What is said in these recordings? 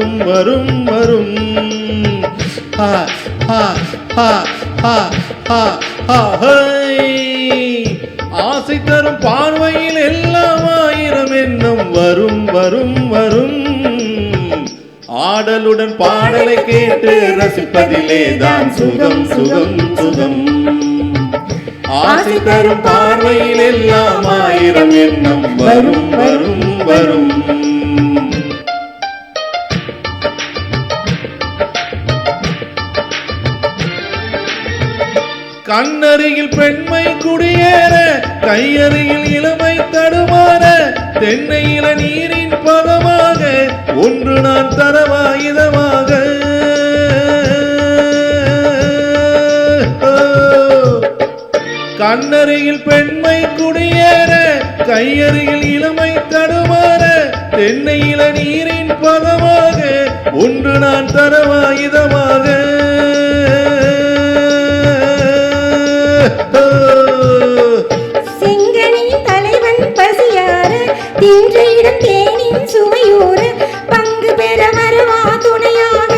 வரும் வரும் வரும். ஹா ஹா ஹா ஹா ஹா ஹா ஹை. ஆசை தரும் பார்வையில் எல்லாம் ஆயிரம் எண்ணம் வரும் வரும் வரும். ஆடலுடன் பாடலை கேட்டு ரசிப்பதிலே தான் சுகம் சுகம் சுகம். ஆசை தரும் பார்வையில் எல்லாம் ஆயிரம் எண்ணம் வரும் வரும் வரும். கண்ணருகில் பெண்மை குடியேற, கையருகில் இளமை தடுமாற, தென்னை இள நீரின் பதமாக ஒன்று நான் தரவா இதமாக. கண்ணருகில் பெண்மை குடியேற, கையருகில் இளமை தடுமாற, தென்னை இள நீரின் பதமாக ஒன்று நான் தரவா இதமாக. செங்கனின் தலைவன் பசியார, தின்ற இடம் தேனின் சுவையூர, பங்கு பெற வரவா துணையாக.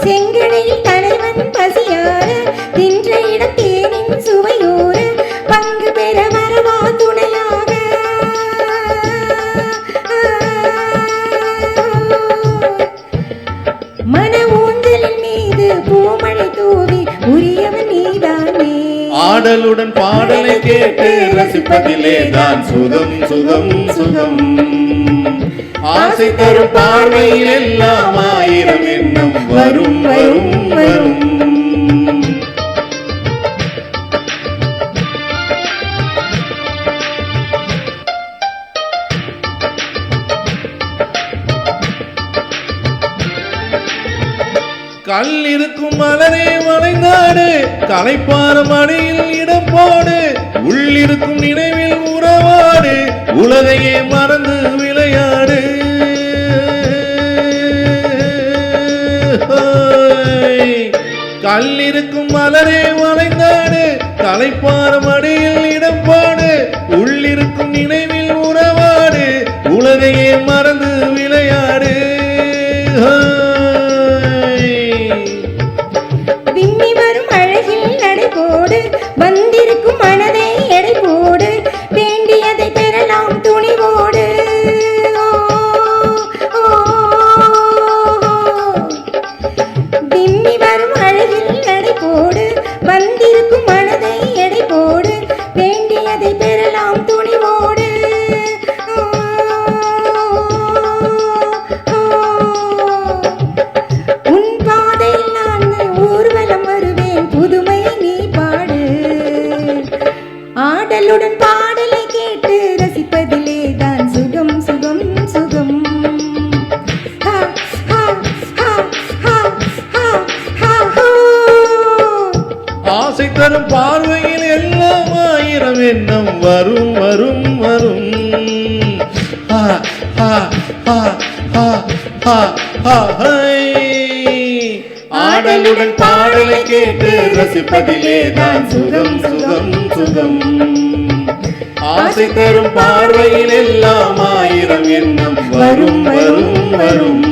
செங்கனின் தலைவன் பசியார, தின்ற இடம் தேனின் சுவையூர, பங்கு பெற வரவா துணையாக. மன ஊஞ்சலின் மீது பூமழை தூவி உரியவன் நீதானே. ஆடலுடன் பாடலை கேட்டு ரசிப்பதிலே தான் சுகம் சுகம் சுகம். ஆசை தரும் பார்வையில் எல்லாம் ஆயிரம் எண்ணம் வரும் வரும் வரும். கல் இருக்கும் மலரே வளைந்தாடு, களைப்பார மடியில் இடம் போடு, உள்ளிருக்கும் நினைவில் உறவாடு, உலகையே மறந்து விளையாடு. கல் இருக்கும் மலரே வளைந்தாடு, களைப்பார மடியில் இடம் போடு, உள்ளிருக்கும் நினைவில் உறவாடு, உலகையே மறந்து விளையாடு. விம்மி வரும் அழகில் நடை போடு, வந்திருக்கும் மனதை எடை போடு, வேண்டியதை பெறலாம் துணிவோடு. விம்மி வரும் அழகில் நடை போடு, வந்திருக்கும் மனதை எடை போடு, வேண்டியதை பெறலாம் துணிவோடு. உன் பாதையில் நான் ஊர்வலம் வருவேன், புதுமையை நீ பாடு. ஆடலுடன் பாடலை கேட்டு ரசிப்பதிலே தான் சுகம் சுகம் சுகம். ஹா, ஹா, ஹா, ஹா, ஹா, ஹா, ஹோ. ஆசை தரும் பார்வையில் எல்லாம் ஆயிரம் எண்ணம் வரும் வரும் வரும். ஹா ஹா ஹா ஹா ஹா ஹா ஹை. ஆடலுடன் பாடலை கேட்டு ரசிப்பதிலே தான் சுகம் சுகம் சுகம். ஆசை தரும் பார்வையில் எல்லாம் ஆயிரம் எண்ணம் வரும் வரும் வரும்.